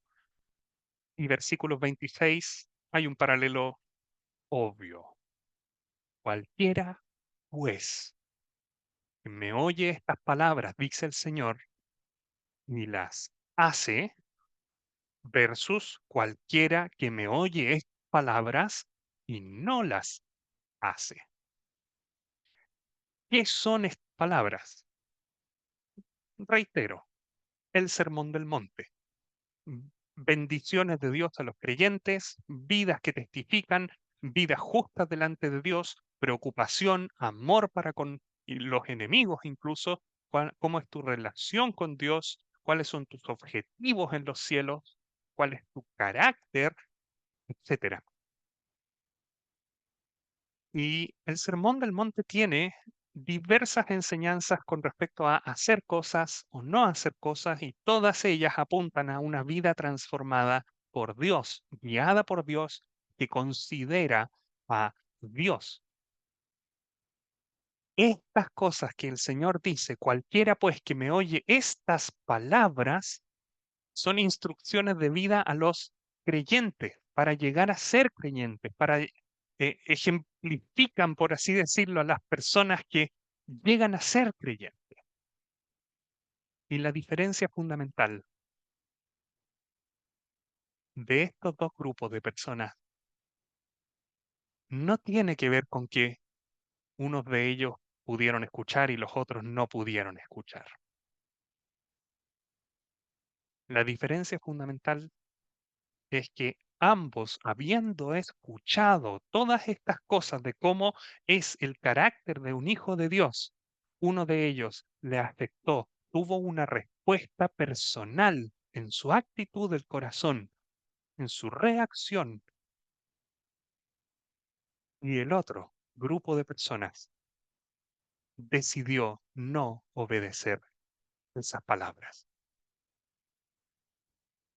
y versículos 26 hay un paralelo obvio. Cualquiera, pues, que me oye estas palabras, dice el Señor, y las hace, versus cualquiera que me oye estas palabras y no las hace. ¿Qué son estas palabras? Reitero, el Sermón del Monte. Bendiciones de Dios a los creyentes, vidas que testifican, vidas justas delante de Dios, preocupación, amor para con los enemigos incluso, cómo es tu relación con Dios, cuáles son tus objetivos en los cielos, cuál es tu carácter, etcétera. Y el Sermón del Monte tiene diversas enseñanzas con respecto a hacer cosas o no hacer cosas, y todas ellas apuntan a una vida transformada por Dios, guiada por Dios, que considera a Dios. Estas cosas que el Señor dice, cualquiera pues que me oye estas palabras, son instrucciones de vida a los creyentes para llegar a ser creyentes, para ejemplifican, por así decirlo, a las personas que llegan a ser creyentes. Y la diferencia fundamental de estos dos grupos de personas no tiene que ver con que unos de ellos pudieron escuchar y los otros no pudieron escuchar. La diferencia fundamental es que ambos, habiendo escuchado todas estas cosas de cómo es el carácter de un hijo de Dios, uno de ellos le afectó, tuvo una respuesta personal en su actitud del corazón, en su reacción, y el otro grupo de personas decidió no obedecer esas palabras.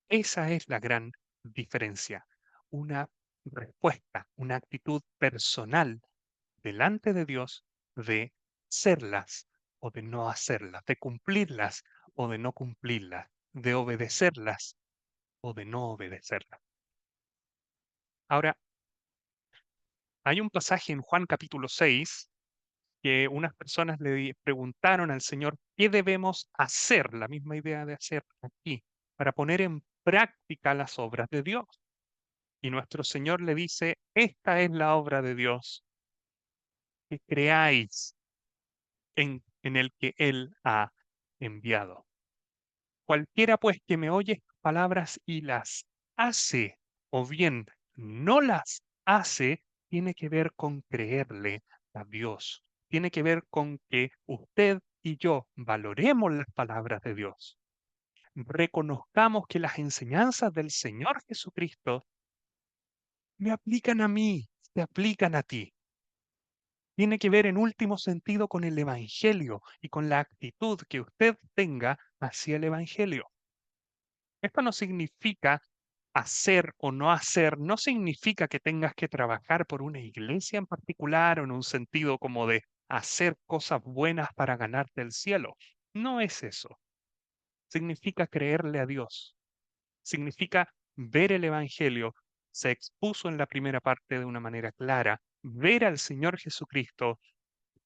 Esa es la gran diferencia. Una respuesta, una actitud personal delante de Dios de hacerlas o de no hacerlas, de cumplirlas o de no cumplirlas, de obedecerlas o de no obedecerlas. Ahora, hay un pasaje en Juan capítulo 6 que unas personas le preguntaron al Señor qué debemos hacer, la misma idea de hacer aquí, para poner en práctica las obras de Dios. Y nuestro Señor le dice, esta es la obra de Dios, que creáis en el que Él ha enviado. Cualquiera pues que me oye estas palabras y las hace, o bien no las hace, tiene que ver con creerle a Dios. Tiene que ver con que usted y yo valoremos las palabras de Dios. Reconozcamos que las enseñanzas del Señor Jesucristo me aplican a mí, te aplican a ti. Tiene que ver en último sentido con el Evangelio y con la actitud que usted tenga hacia el Evangelio. Esto no significa hacer o no hacer, no significa que tengas que trabajar por una iglesia en particular o en un sentido como de hacer cosas buenas para ganarte el cielo. No es eso. Significa creerle a Dios. Significa ver el Evangelio. Se expuso en la primera parte de una manera clara. Ver al Señor Jesucristo,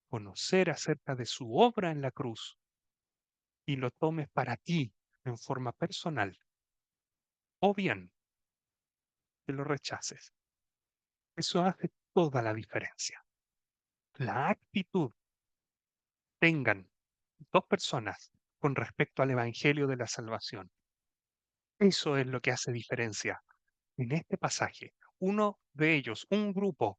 conocer acerca de su obra en la cruz y lo tomes para ti en forma personal, o bien que lo rechaces. Eso hace toda la diferencia. La actitud tengan dos personas con respecto al Evangelio de la salvación. Eso es lo que hace diferencia. En este pasaje, uno de ellos, un grupo,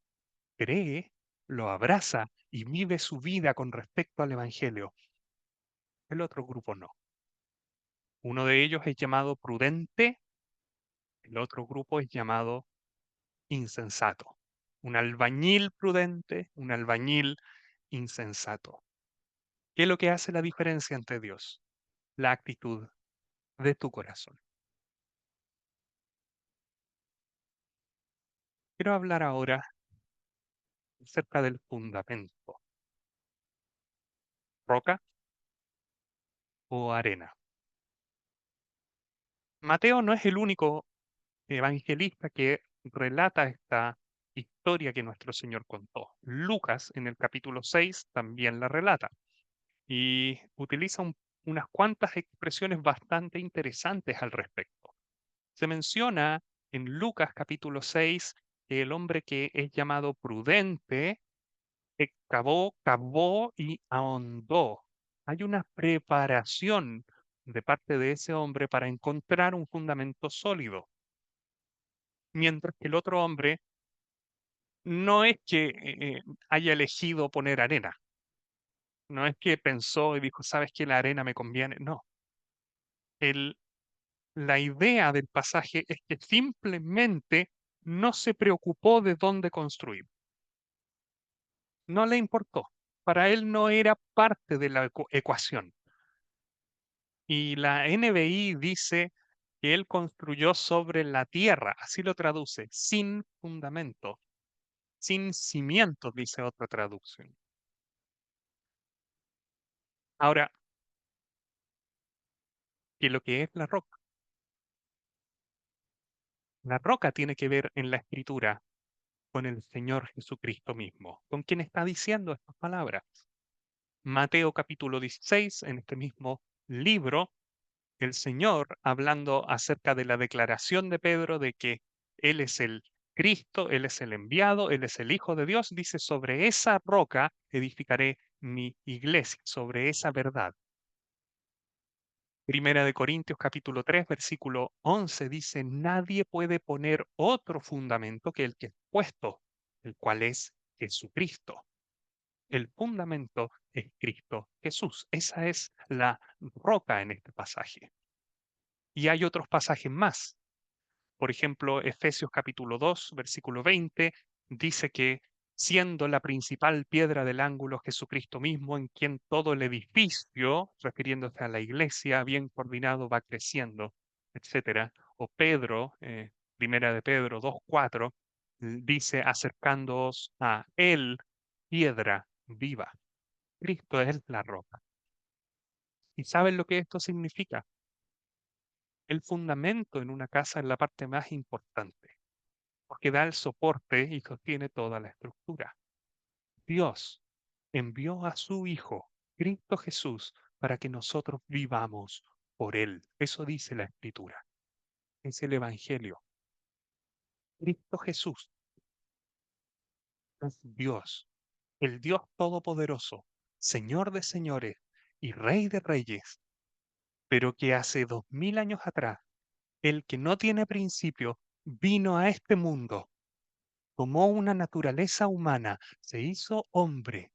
cree, lo abraza y vive su vida con respecto al Evangelio. El otro grupo no. Uno de ellos es llamado prudente, el otro grupo es llamado insensato. Un albañil prudente, un albañil insensato. ¿Qué es lo que hace la diferencia ante Dios? La actitud de tu corazón. Quiero hablar ahora acerca del fundamento. ¿Roca o arena? Mateo no es el único evangelista que relata esta historia que nuestro Señor contó. Lucas, en el capítulo 6, también la relata y utiliza unas cuantas expresiones bastante interesantes al respecto. Se menciona en Lucas capítulo 6 que el hombre que es llamado prudente cavó y ahondó. Hay una preparación de parte de ese hombre para encontrar un fundamento sólido, mientras que el otro hombre no es que haya elegido poner arena, no es que pensó y dijo, sabes que la arena me conviene, no. El, la idea del pasaje es que simplemente no se preocupó de dónde construir, no le importó, para él no era parte de la ecuación. Y la NBI dice que él construyó sobre la tierra, así lo traduce, sin fundamento, sin cimientos, dice otra traducción. Ahora, ¿qué es lo que es la roca? La roca tiene que ver en la escritura con el Señor Jesucristo mismo, con quien está diciendo estas palabras. Mateo capítulo 16, en este mismo libro, el Señor hablando acerca de la declaración de Pedro de que Él es el Cristo, Él es el enviado, Él es el Hijo de Dios, dice, sobre esa roca edificaré mi iglesia, sobre esa verdad. Primera de Corintios capítulo 3, versículo 11 dice, nadie puede poner otro fundamento que el que es puesto, el cual es Jesucristo. El fundamento es Cristo Jesús. Esa es la roca en este pasaje. Y hay otros pasajes más. Por ejemplo, Efesios capítulo 2, versículo 20, dice que siendo la principal piedra del ángulo Jesucristo mismo, en quien todo el edificio, refiriéndose a la iglesia, bien coordinado, va creciendo, etcétera. O Pedro, primera de Pedro 2:4, dice, acercándoos a él, piedra viva. Cristo es la roca. ¿Y saben lo que esto significa? El fundamento en una casa es la parte más importante, porque da el soporte y sostiene toda la estructura. Dios envió a su Hijo, Cristo Jesús, para que nosotros vivamos por Él. Eso dice la Escritura. Es el Evangelio. Cristo Jesús es Dios, el Dios Todopoderoso, Señor de señores y Rey de reyes, pero que hace 2000 años atrás, el que no tiene principio, vino a este mundo, tomó una naturaleza humana, se hizo hombre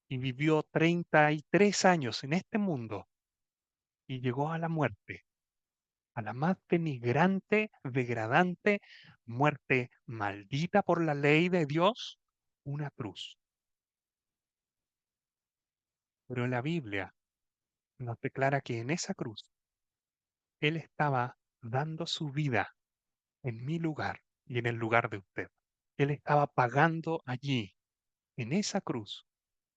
y vivió 33 años en este mundo y llegó a la muerte, a la más denigrante, degradante, muerte maldita por la ley de Dios, una cruz. Pero la Biblia nos declara que en esa cruz Él estaba dando su vida en mi lugar y en el lugar de usted. Él estaba pagando allí, en esa cruz,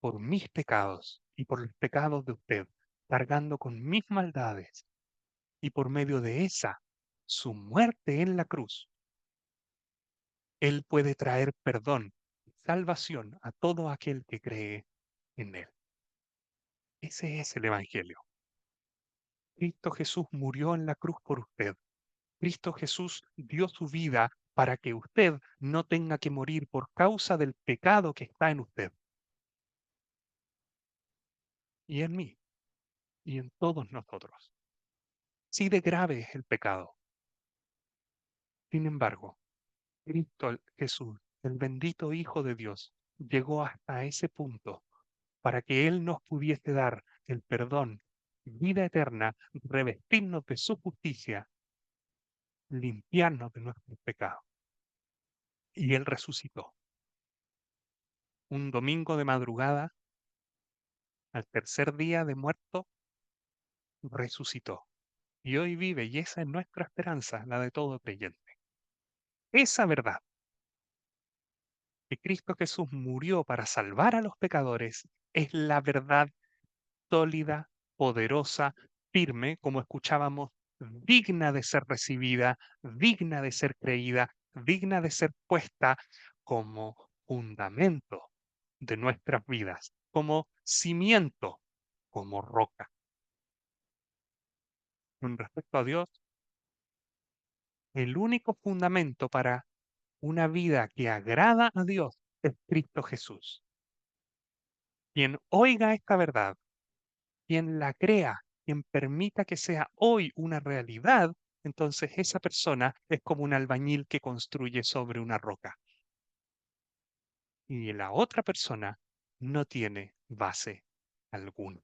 por mis pecados y por los pecados de usted, cargando con mis maldades. Y por medio de esa, su muerte en la cruz, Él puede traer perdón y salvación a todo aquel que cree en Él. Ese es el Evangelio. Cristo Jesús murió en la cruz por usted. Cristo Jesús dio su vida para que usted no tenga que morir por causa del pecado que está en usted y en mí y en todos nosotros. Sí, de grave es el pecado. Sin embargo, Jesús, el bendito Hijo de Dios, llegó hasta ese punto para que Él nos pudiese dar el perdón, vida eterna, revestirnos de su justicia, limpiarnos de nuestros pecados. Y Él resucitó. Un domingo de madrugada, al tercer día de muerto, resucitó. Y hoy vive, y esa es nuestra esperanza, la de todo creyente. Esa verdad, que Cristo Jesús murió para salvar a los pecadores, es la verdad sólida, poderosa, firme, como escuchábamos, digna de ser recibida, digna de ser creída, digna de ser puesta como fundamento de nuestras vidas, como cimiento, como roca. Con respecto a Dios, el único fundamento para Una vida que agrada a Dios es Cristo Jesús. Quien oiga esta verdad, quien la crea, quien permita que sea hoy una realidad, entonces esa persona es como un albañil que construye sobre una roca. Y la otra persona no tiene base alguna.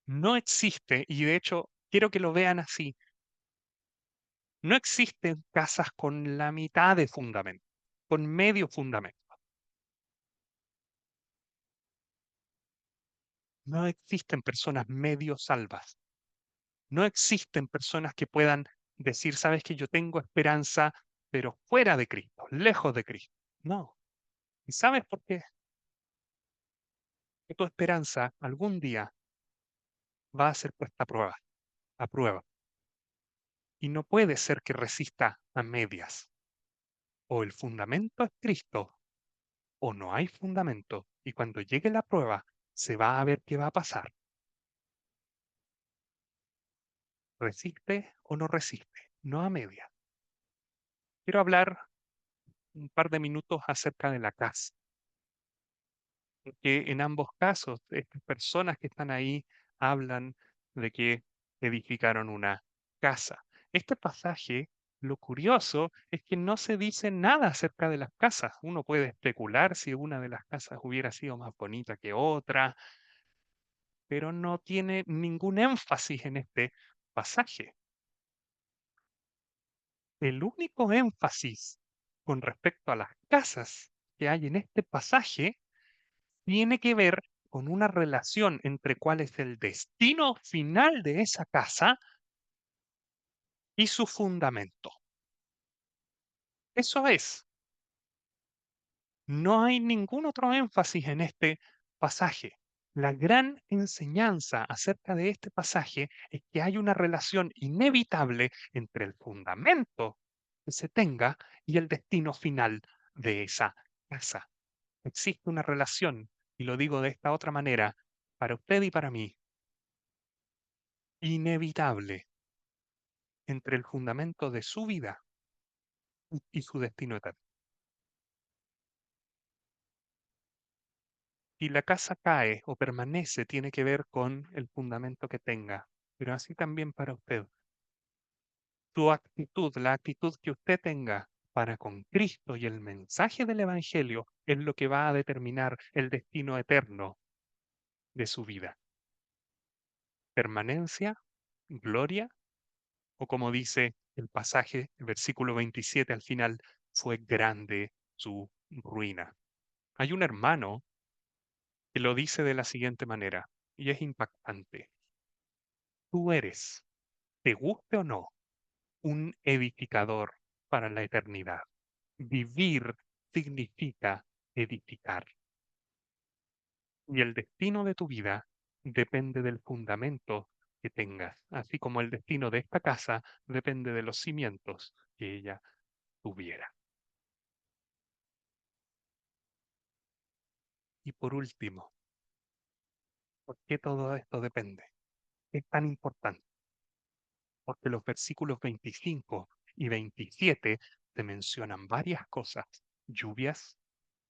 No existe, y de hecho quiero que lo vean así, no existen casas con la mitad de fundamento, con medio fundamento. No existen personas medio salvas. No existen personas que puedan decir, sabes que yo tengo esperanza, pero fuera de Cristo, lejos de Cristo. No. ¿Y sabes por qué? Que tu esperanza algún día va a ser puesta a prueba. Y no puede ser que resista a medias. O el fundamento es Cristo, o no hay fundamento. Y cuando llegue la prueba, se va a ver qué va a pasar. ¿Resiste o no resiste? No a medias. Quiero hablar un par de minutos acerca de la casa. Porque en ambos casos, estas personas que están ahí hablan de que edificaron una casa. Este pasaje, lo curioso es que no se dice nada acerca de las casas. Uno puede especular si una de las casas hubiera sido más bonita que otra, pero no tiene ningún énfasis en este pasaje. El único énfasis con respecto a las casas que hay en este pasaje tiene que ver con una relación entre cuál es el destino final de esa casa y su fundamento. Eso es, no hay ningún otro énfasis en este pasaje. La gran enseñanza acerca de este pasaje es que hay una relación inevitable entre el fundamento que se tenga y el destino final de esa casa. Existe una relación, y lo digo de esta otra manera, para usted y para mí, inevitable entre el fundamento de su vida y su destino eterno. Si la casa cae o permanece, tiene que ver con el fundamento que tenga, pero así también para usted. Su actitud, la actitud que usted tenga para con Cristo y el mensaje del Evangelio es lo que va a determinar el destino eterno de su vida. Permanencia, gloria, o como dice el pasaje, el versículo 27 al final, fue grande su ruina. Hay un hermano que lo dice de la siguiente manera, y es impactante. Tú eres, te guste o no, un edificador para la eternidad. Vivir significa edificar. Y el destino de tu vida depende del fundamento que tengas, así como el destino de esta casa depende de los cimientos que ella tuviera. Y por último, ¿por qué todo esto depende? Es tan importante porque los versículos 25 y 27 te mencionan varias cosas: lluvias,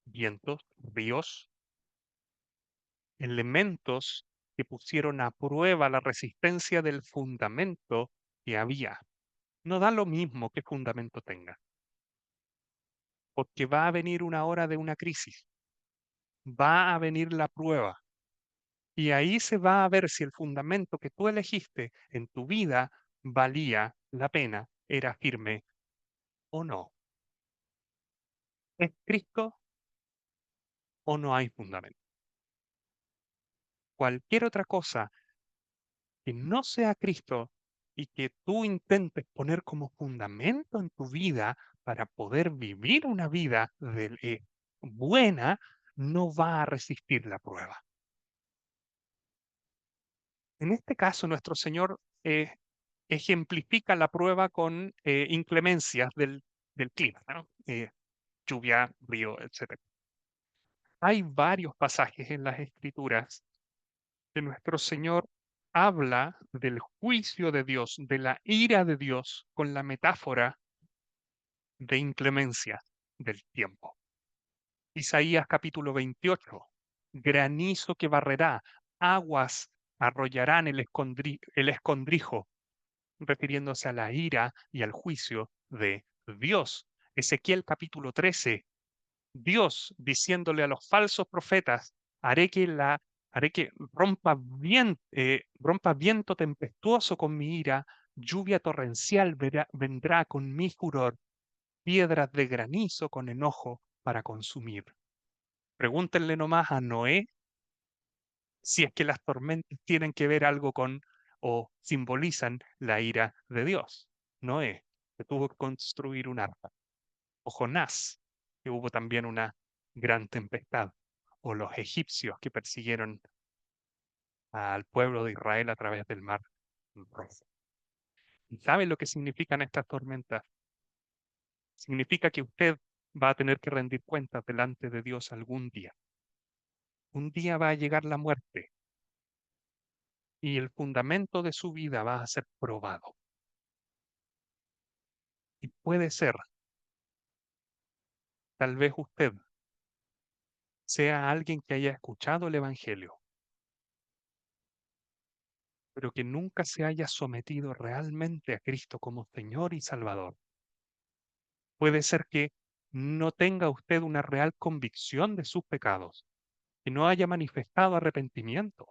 vientos, ríos, elementos que pusieron a prueba la resistencia del fundamento que había. No da lo mismo qué fundamento tenga, porque va a venir una hora de una crisis, va a venir la prueba, y ahí se va a ver si el fundamento que tú elegiste en tu vida valía la pena, era firme o no. ¿Es Cristo o no hay fundamento? Cualquier otra cosa que no sea Cristo y que tú intentes poner como fundamento en tu vida para poder vivir una vida buena, no va a resistir la prueba. En este caso, nuestro Señor ejemplifica la prueba con inclemencias del clima, ¿no? Lluvia, río, etc. Hay varios pasajes en las Escrituras que nuestro Señor habla del juicio de Dios, de la ira de Dios, con la metáfora de inclemencia del tiempo. Isaías capítulo 28, granizo que barrerá, aguas arrollarán el escondrijo, refiriéndose a la ira y al juicio de Dios. Ezequiel capítulo 13, Dios diciéndole a los falsos profetas, haré que rompa viento tempestuoso con mi ira, lluvia torrencial vendrá con mi furor, piedras de granizo con enojo para consumir. Pregúntenle nomás a Noé si es que las tormentas tienen que ver algo con o simbolizan la ira de Dios. Noé, que tuvo que construir un arca. O Jonás, que hubo también una gran tempestad. O los egipcios que persiguieron al pueblo de Israel a través del mar Rojo. ¿Y sabe lo que significan estas tormentas? Significa que usted va a tener que rendir cuentas delante de Dios algún día. Un día va a llegar la muerte y el fundamento de su vida va a ser probado. Y puede ser, tal vez usted sea alguien que haya escuchado el Evangelio, pero que nunca se haya sometido realmente a Cristo como Señor y Salvador. Puede ser que no tenga usted una real convicción de sus pecados, que no haya manifestado arrepentimiento,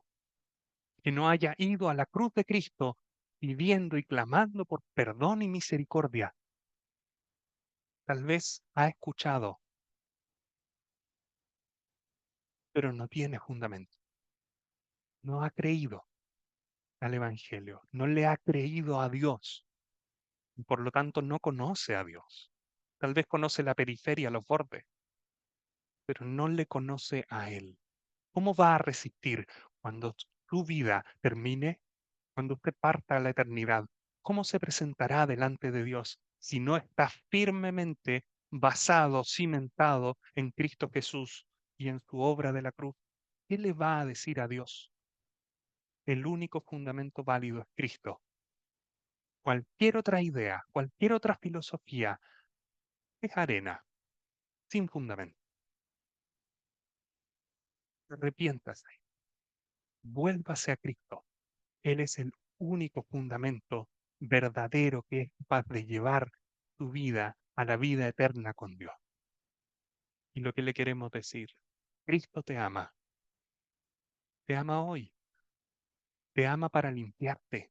que no haya ido a la cruz de Cristo pidiendo y clamando por perdón y misericordia. Tal vez ha escuchado, pero no tiene fundamento. No ha creído al Evangelio, no le ha creído a Dios y por lo tanto no conoce a Dios. Tal vez conoce la periferia, los bordes, pero no le conoce a Él. ¿Cómo va a resistir cuando su vida termine, cuando usted parta a la eternidad? ¿Cómo se presentará delante de Dios si no está firmemente basado, cimentado en Cristo Jesús y en su obra de la cruz? ¿Qué le va a decir a Dios? El único fundamento válido es Cristo. Cualquier otra idea, cualquier otra filosofía es arena, sin fundamento. Arrepiéntase, vuélvase a Cristo. Él es el único fundamento verdadero que es capaz de llevar tu vida a la vida eterna con Dios. Y lo que le queremos decir, Cristo te ama hoy, te ama para limpiarte,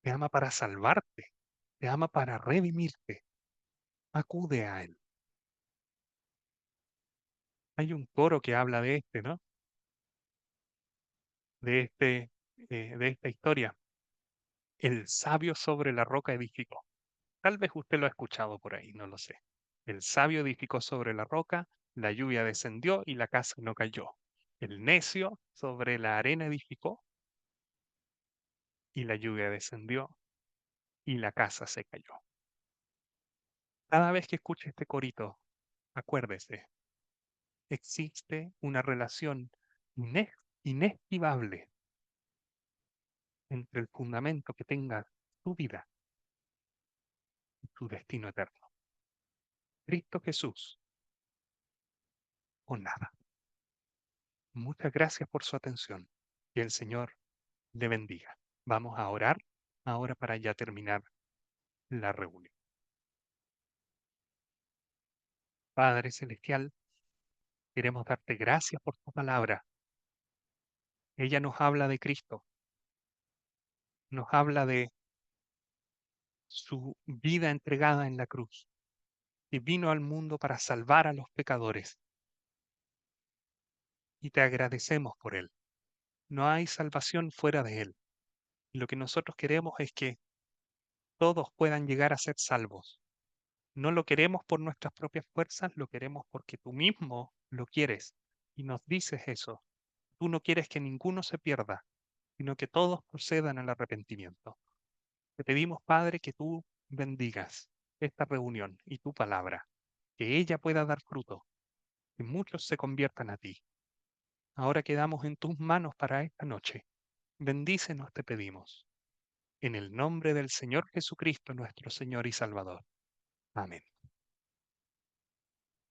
te ama para salvarte, te ama para redimirte. Acude a Él. Hay un coro que habla de ¿no? De esta historia. El sabio sobre la roca edificó. Tal vez usted lo ha escuchado por ahí, no lo sé. El sabio edificó sobre la roca, la lluvia descendió y la casa no cayó. El necio sobre la arena edificó y la lluvia descendió y la casa se cayó. Cada vez que escuche este corito, acuérdese, existe una relación inesquivable entre el fundamento que tenga tu vida y tu destino eterno. Cristo Jesús o nada. Muchas gracias por su atención. Que el Señor le bendiga. Vamos a orar ahora para ya terminar la reunión. Padre Celestial, queremos darte gracias por tu palabra. Ella nos habla de Cristo, nos habla de su vida entregada en la cruz, que vino al mundo para salvar a los pecadores. Y te agradecemos por él. No hay salvación fuera de él. Y lo que nosotros queremos es que todos puedan llegar a ser salvos. No lo queremos por nuestras propias fuerzas, lo queremos porque tú mismo lo quieres y nos dices eso. Tú no quieres que ninguno se pierda, sino que todos procedan al arrepentimiento. Te pedimos, Padre, que tú bendigas esta reunión y tu palabra, que ella pueda dar fruto, que muchos se conviertan a ti. Ahora quedamos en tus manos para esta noche. Bendícenos, te pedimos. En el nombre del Señor Jesucristo, nuestro Señor y Salvador. Amén.